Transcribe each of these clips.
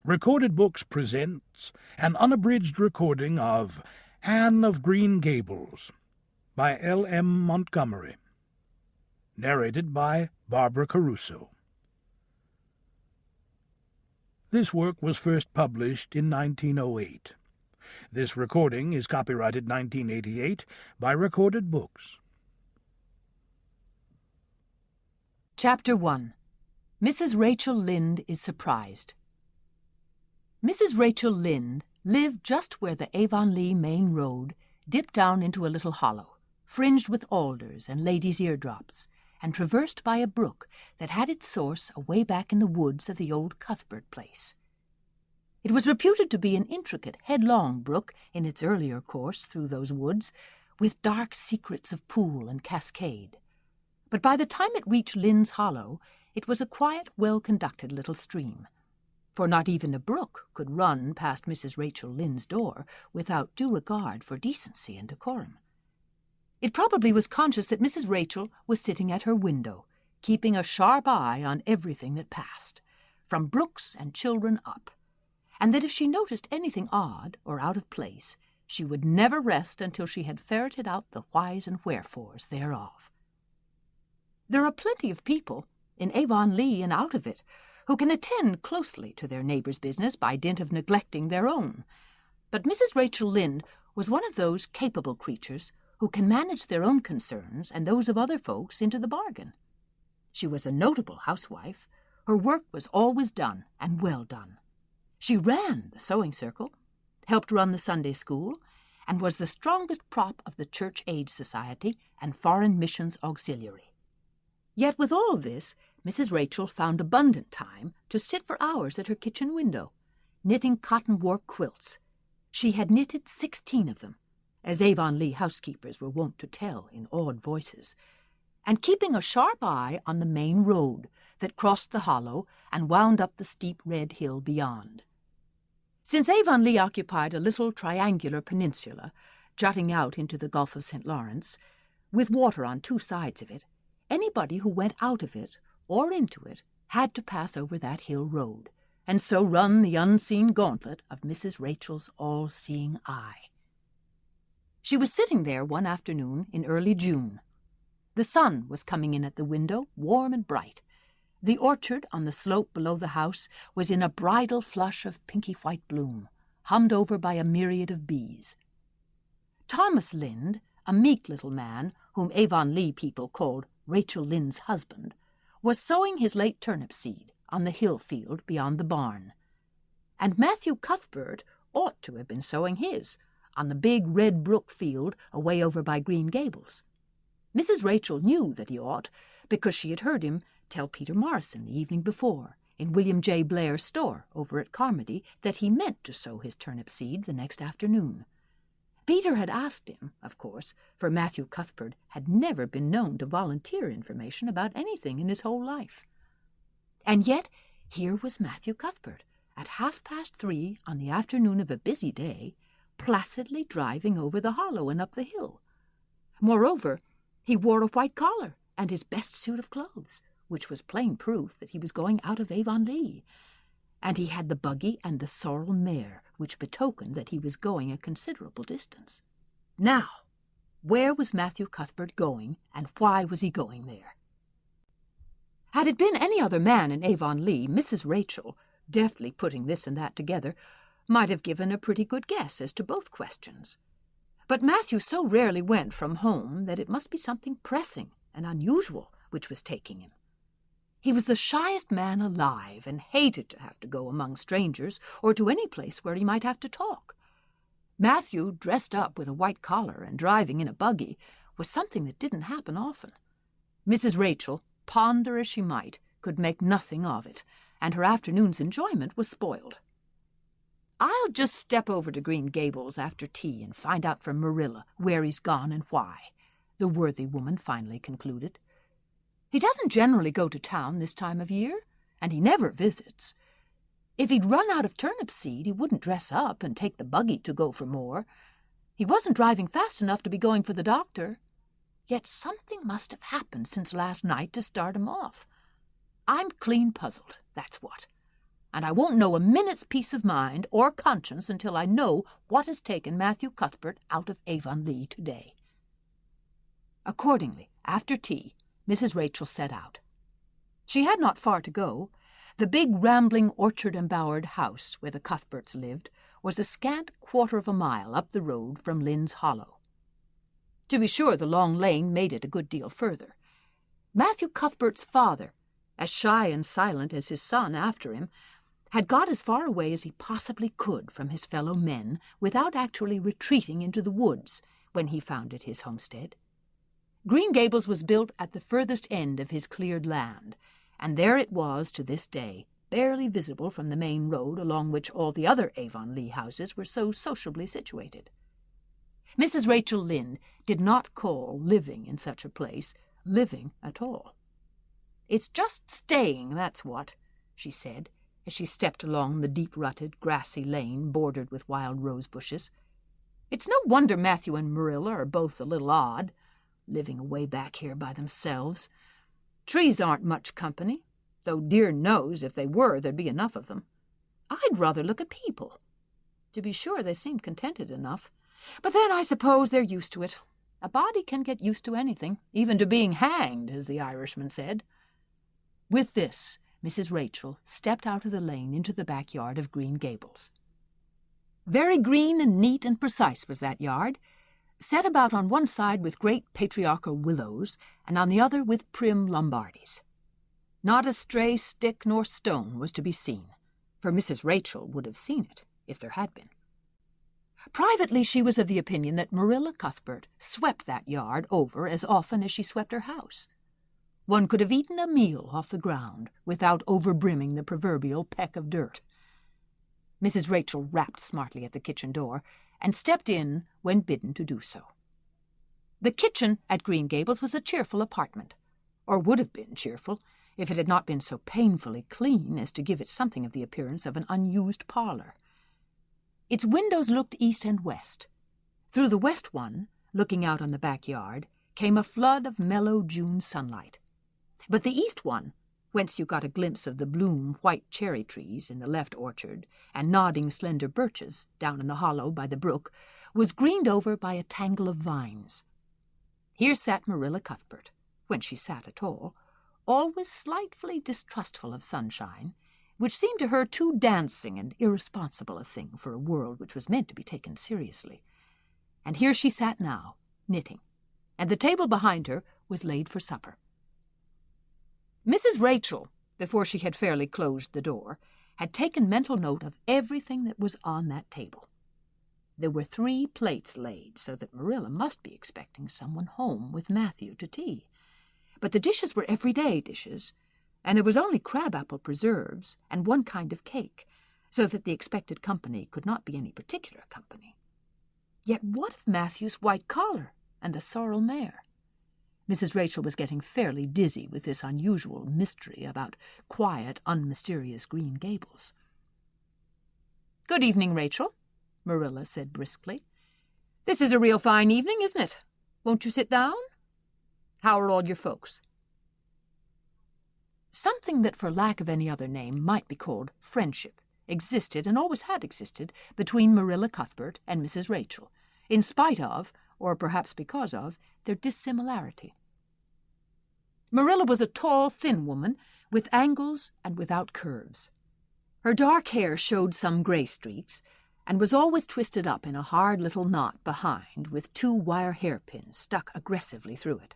Recorded Books presents an unabridged recording of Anne of Green Gables by L. M. Montgomery, narrated by Barbara Caruso. This work was first published in 1908. This recording is copyrighted 1988 by Recorded Books. Chapter 1. Mrs. Rachel Lynde is surprised. Mrs. Rachel Lynde lived just where the Avonlea main road dipped down into a little hollow, fringed with alders and ladies' eardrops, and traversed by a brook that had its source away back in the woods of the old Cuthbert place. It was reputed to be an intricate, headlong brook in its earlier course through those woods, with dark secrets of pool and cascade. But by the time it reached Lynde's Hollow, it was a quiet, well-conducted little stream, for not even a brook could run past Mrs. Rachel Lynde's door without due regard for decency and decorum. It probably was conscious that Mrs. Rachel was sitting at her window, keeping a sharp eye on everything that passed, from brooks and children up, and that if she noticed anything odd or out of place, she would never rest until she had ferreted out the whys and wherefores thereof. There are plenty of people, in Avonlea and out of it, who can attend closely to their neighbours' business by dint of neglecting their own. But Mrs. Rachel Lynde was one of those capable creatures who can manage their own concerns and those of other folks into the bargain. She was a notable housewife. Her work was always done, and well done. She ran the sewing circle, helped run the Sunday school, and was the strongest prop of the Church Aid Society and Foreign Missions Auxiliary. Yet with all this, Mrs. Rachel found abundant time to sit for hours at her kitchen window, knitting cotton warp quilts. She had knitted 16 of them, as Avonlea housekeepers were wont to tell in awed voices, and keeping a sharp eye on the main road that crossed the hollow and wound up the steep red hill beyond. Since Avonlea occupied a little triangular peninsula jutting out into the Gulf of St. Lawrence, with water on two sides of it, anybody who went out of it or into it had to pass over that hill road, and so run the unseen gauntlet of Mrs. Rachel's all-seeing eye. She was sitting there one afternoon in early June. The sun was coming in at the window, warm and bright. The orchard on the slope below the house was in a bridal flush of pinky-white bloom, hummed over by a myriad of bees. Thomas Lynde, a meek little man whom Avonlea people called Rachel Lynde's husband, was sowing his late turnip seed on the hill field beyond the barn, and Matthew Cuthbert ought to have been sowing his on the big Red Brook field away over by Green Gables. Mrs. Rachel knew that he ought, because she had heard him tell Peter Morrison the evening before in William J. Blair's store over at Carmody that he meant to sow his turnip seed the next afternoon. Peter had asked him, of course, for Matthew Cuthbert had never been known to volunteer information about anything in his whole life. And yet here was Matthew Cuthbert, at 3:30 on the afternoon of a busy day, placidly driving over the hollow and up the hill. Moreover, he wore a white collar and his best suit of clothes, which was plain proof that he was going out of Avonlea, and he had the buggy and the sorrel mare, which betokened that he was going a considerable distance. Now, where was Matthew Cuthbert going, and why was he going there? Had it been any other man in Avonlea, Mrs. Rachel, deftly putting this and that together, might have given a pretty good guess as to both questions. But Matthew so rarely went from home that it must be something pressing and unusual which was taking him. He was the shyest man alive and hated to have to go among strangers or to any place where he might have to talk. Matthew, dressed up with a white collar and driving in a buggy, was something that didn't happen often. Mrs. Rachel, ponder as she might, could make nothing of it, and her afternoon's enjoyment was spoiled. "I'll just step over to Green Gables after tea and find out from Marilla where he's gone and why," the worthy woman finally concluded. "He doesn't generally go to town this time of year, and he never visits. If he'd run out of turnip seed, he wouldn't dress up and take the buggy to go for more. He wasn't driving fast enough to be going for the doctor. Yet something must have happened since last night to start him off. I'm clean puzzled, that's what. and I won't know a minute's peace of mind or conscience until I know what has taken Matthew Cuthbert out of Avonlea today." Accordingly, after tea, Mrs. Rachel set out. She had not far to go. The big, rambling, orchard-embowered house where the Cuthberts lived was a scant quarter of a mile up the road from Lynde's Hollow. To be sure, the long lane made it a good deal further. Matthew Cuthbert's father, as shy and silent as his son after him, had got as far away as he possibly could from his fellow men without actually retreating into the woods when he founded his homestead. Green Gables was built at the furthest end of his cleared land, and there it was to this day, barely visible from the main road along which all the other Avonlea houses were so sociably situated. Mrs. Rachel Lynde did not call living in such a place living at all. "It's just staying, that's what," she said, as she stepped along the deep-rutted, grassy lane bordered with wild rose bushes. "It's no wonder Matthew and Marilla are both a little odd, living away back here by themselves. Trees aren't much company, though dear knows if they were there'd be enough of them. I'd rather look at people. To be sure, they seem contented enough, but then I suppose they're used to it. A body can get used to anything, even to being hanged, as the Irishman said." With this, Mrs. Rachel stepped out of the lane into the backyard of Green Gables. Very green and neat and precise was that yard, set about on one side with great patriarchal willows, and on the other with prim Lombardies. Not a stray stick nor stone was to be seen, for Mrs. Rachel would have seen it if there had been. Privately, she was of the opinion that Marilla Cuthbert swept that yard over as often as she swept her house. One could have eaten a meal off the ground without overbrimming the proverbial peck of dirt. Mrs. Rachel rapped smartly at the kitchen door and stepped in when bidden to do so. The kitchen at Green Gables was a cheerful apartment, or would have been cheerful if it had not been so painfully clean as to give it something of the appearance of an unused parlor. Its windows looked east and west. Through the west one, looking out on the backyard, came a flood of mellow June sunlight. But the east one, whence you got a glimpse of the bloom white cherry trees in the left orchard and nodding slender birches down in the hollow by the brook, was greened over by a tangle of vines. Here sat Marilla Cuthbert, when she sat at all, always slightly distrustful of sunshine, which seemed to her too dancing and irresponsible a thing for a world which was meant to be taken seriously. And here she sat now, knitting, and the table behind her was laid for supper. Mrs. Rachel, before she had fairly closed the door, had taken mental note of everything that was on that table. There were 3 plates laid, so that Marilla must be expecting someone home with Matthew to tea. But the dishes were everyday dishes, and there was only crab-apple preserves and one kind of cake, so that the expected company could not be any particular company. Yet what of Matthew's white collar and the sorrel mare? Mrs. Rachel was getting fairly dizzy with this unusual mystery about quiet, unmysterious Green Gables. "Good evening, Rachel," Marilla said briskly. "This is a real fine evening, isn't it? Won't you sit down? How are all your folks?" Something that, for lack of any other name, might be called friendship existed and always had existed between Marilla Cuthbert and Mrs. Rachel, in spite of, or perhaps because of, their dissimilarity. Marilla was a tall, thin woman, with angles and without curves. Her dark hair showed some gray streaks, and was always twisted up in a hard little knot behind, with 2 wire hairpins stuck aggressively through it.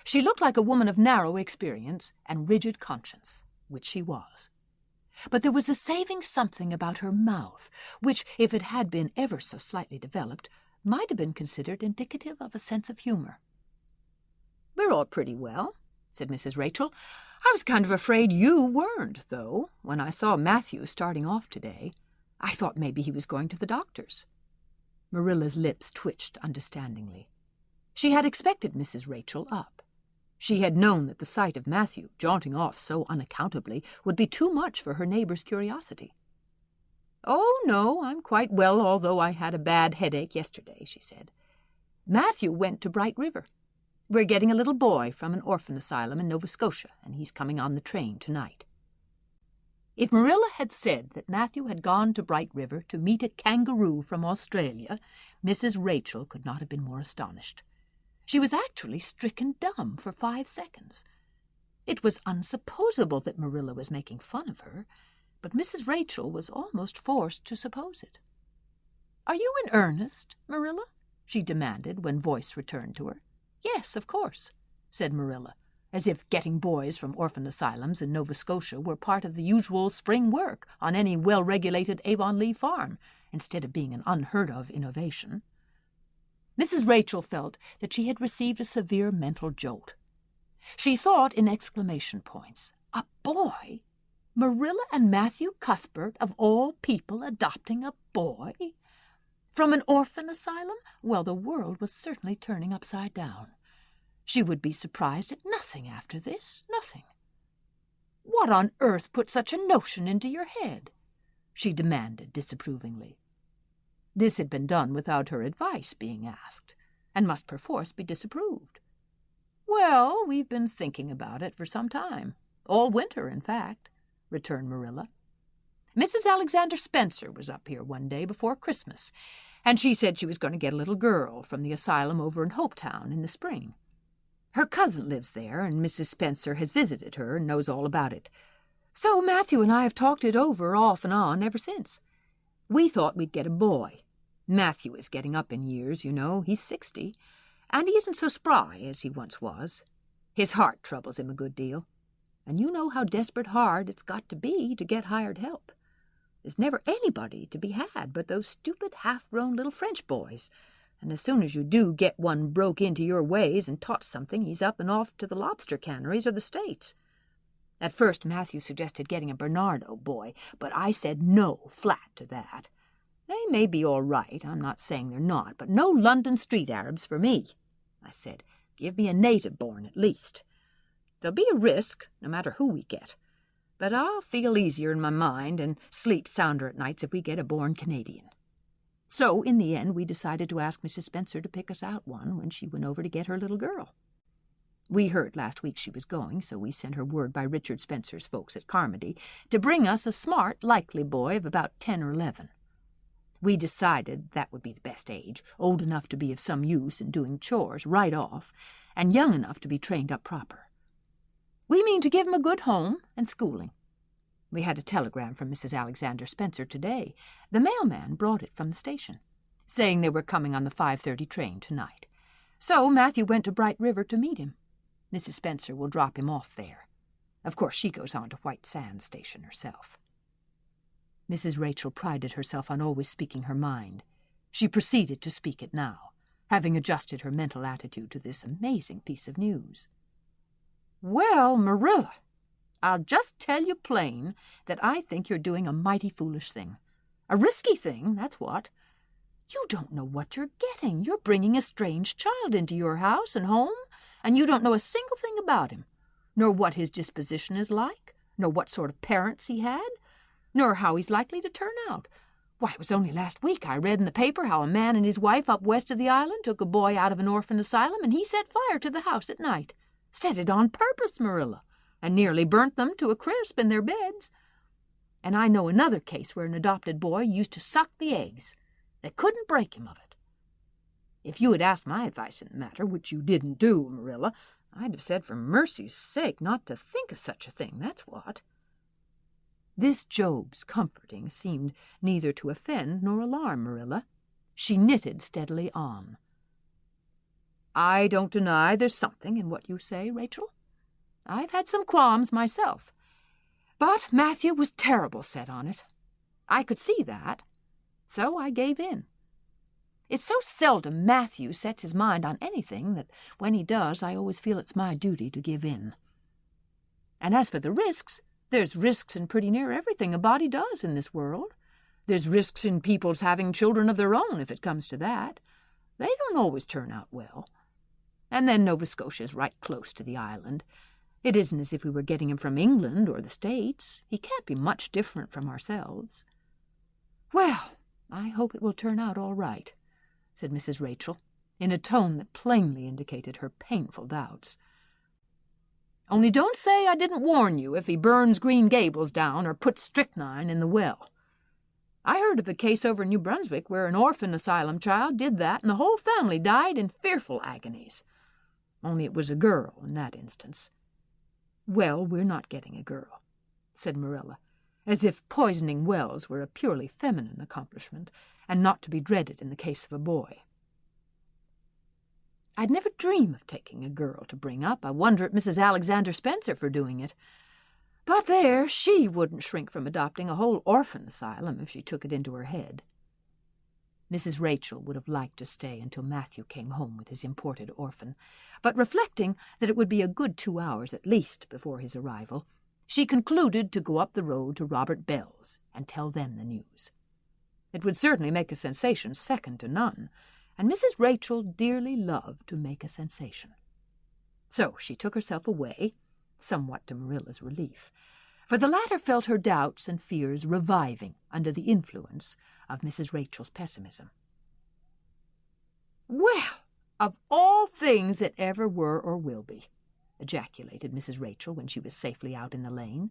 She looked like a woman of narrow experience and rigid conscience, which she was. But there was a saving something about her mouth, which, if it had been ever so slightly developed, might have been considered indicative of a sense of humor. "We're all pretty well," said Mrs. Rachel. "I was kind of afraid you weren't, though, when I saw Matthew starting off today. I thought maybe he was going to the doctor's." Marilla's lips twitched understandingly. She had expected Mrs. Rachel up. She had known that the sight of Matthew jaunting off so unaccountably would be too much for her neighbor's curiosity. "Oh, no, I'm quite well, although I had a bad headache yesterday," she said. "Matthew went to Bright River. We're getting a little boy from an orphan asylum in Nova Scotia, and he's coming on the train tonight." If Marilla had said that Matthew had gone to Bright River to meet a kangaroo from Australia, Mrs. Rachel could not have been more astonished. She was actually stricken dumb for 5 seconds. It was unsupposable that Marilla was making fun of her, but Mrs. Rachel was almost forced to suppose it. "Are you in earnest, Marilla?" she demanded when voice returned to her. "Yes, of course," said Marilla, as if getting boys from orphan asylums in Nova Scotia were part of the usual spring work on any well-regulated Avonlea farm, instead of being an unheard-of innovation. Mrs. Rachel felt that she had received a severe mental jolt. She thought in exclamation points. A boy? Marilla and Matthew Cuthbert, of all people, adopting a boy? From an orphan asylum? Well, the world was certainly turning upside down. She would be surprised at nothing after this, nothing. "What on earth put such a notion into your head?" she demanded disapprovingly. This had been done without her advice being asked, and must perforce be disapproved. "Well, we've been thinking about it for some time. All winter, in fact," returned Marilla. "Mrs. Alexander Spencer was up here one day before Christmas, and she said she was going to get a little girl from the asylum over in Hopetown in the spring. Her cousin lives there, and Mrs. Spencer has visited her and knows all about it. So Matthew and I have talked it over off and on ever since. We thought we'd get a boy. Matthew is getting up in years, you know. He's 60, and he isn't so spry as he once was. His heart troubles him a good deal, and you know how desperate hard it's got to be to get hired help. There's never anybody to be had but those stupid half-grown little French boys, and as soon as you do get one broke into your ways and taught something, he's up and off to the lobster canneries or the States. At first Matthew suggested getting a Bernardo boy, but I said no flat to that. They may be all right, I'm not saying they're not, but no London street Arabs for me. I said, give me a native born at least. There'll be a risk, no matter who we get, but I'll feel easier in my mind and sleep sounder at nights if we get a born Canadian. So, in the end, we decided to ask Mrs. Spencer to pick us out one when she went over to get her little girl. We heard last week she was going, so we sent her word by Richard Spencer's folks at Carmody to bring us a smart, likely boy of about 10 or 11. We decided that would be the best age, old enough to be of some use in doing chores right off, and young enough to be trained up proper. We mean to give him a good home and schooling. We had a telegram from Mrs. Alexander Spencer today. The mailman brought it from the station, saying they were coming on the 5:30 train tonight. So Matthew went to Bright River to meet him. Mrs. Spencer will drop him off there. Of course, she goes on to White Sands Station herself. Mrs. Rachel prided herself on always speaking her mind. She proceeded to speak it now, having adjusted her mental attitude to this amazing piece of news. "Well, Marilla, I'll just tell you plain that I think you're doing a mighty foolish thing. A risky thing, that's what. You don't know what you're getting. You're bringing a strange child into your house and home, and you don't know a single thing about him, nor what his disposition is like, nor what sort of parents he had, nor how he's likely to turn out. Why, it was only last week I read in the paper how a man and his wife up west of the island took a boy out of an orphan asylum, and he set fire to the house at night. Set it on purpose, Marilla, and nearly burnt them to a crisp in their beds. And I know another case where an adopted boy used to suck the eggs. They couldn't break him of it. If you had asked my advice in the matter, which you didn't do, Marilla, I'd have said for mercy's sake not to think of such a thing, that's what." This Job's comforting seemed neither to offend nor alarm Marilla. She knitted steadily on. "I don't deny there's something in what you say, Rachel. I've had some qualms myself. But Matthew was terrible set on it. I could see that. So I gave in. It's so seldom Matthew sets his mind on anything that when he does, I always feel it's my duty to give in. And as for the risks, there's risks in pretty near everything a body does in this world. There's risks in people's having children of their own, if it comes to that. They don't always turn out well. And then Nova Scotia's right close to the island. It isn't as if we were getting him from England or the States. He can't be much different from ourselves." "Well, I hope it will turn out all right," said Mrs. Rachel, in a tone that plainly indicated her painful doubts. Only don't say I didn't warn you if he burns Green Gables down or puts strychnine in the well. I heard of a case over in New Brunswick where an orphan asylum child did that and the whole family died in fearful agonies. Only it was a girl in that instance." "Well, we're not getting a girl," said Marilla, as if poisoning wells were a purely feminine accomplishment and not to be dreaded in the case of a boy. "I'd never dream of taking a girl to bring up. I wonder at Mrs. Alexander Spencer for doing it. But there, she wouldn't shrink from adopting a whole orphan asylum if she took it into her head." Mrs. Rachel would have liked to stay until Matthew came home with his imported orphan, but reflecting that it would be a good 2 hours at least before his arrival, she concluded to go up the road to Robert Bell's and tell them the news. It would certainly make a sensation second to none, and Mrs. Rachel dearly loved to make a sensation. So she took herself away, somewhat to Marilla's relief, for the latter felt her doubts and fears reviving under the influence of Mrs. Rachel's pessimism. "Well, of all things that ever were or will be," ejaculated Mrs. Rachel when she was safely out in the lane.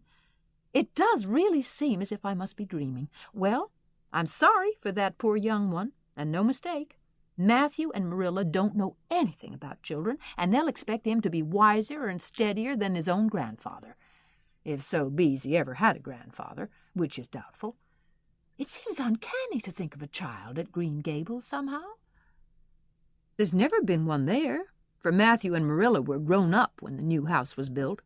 "It does really seem as if I must be dreaming. Well, I'm sorry for that poor young one, and no mistake. Matthew and Marilla don't know anything about children, and they'll expect him to be wiser and steadier than his own grandfather, if so be's he ever had a grandfather, which is doubtful. It seems uncanny to think of a child at Green Gables somehow. There's never been one there, for Matthew and Marilla were grown up when the new house was built,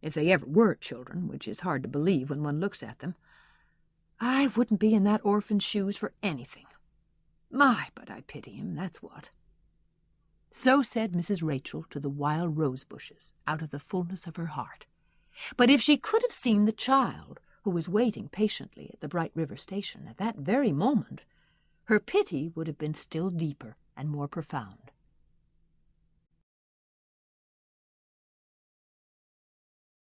if they ever were children, which is hard to believe when one looks at them. I wouldn't be in that orphan's shoes for anything. My, but I pity him, that's what." So said Mrs. Rachel to the wild rose bushes out of the fullness of her heart. But if she could have seen the child who was waiting patiently at the Bright River station at that very moment, her pity would have been still deeper and more profound.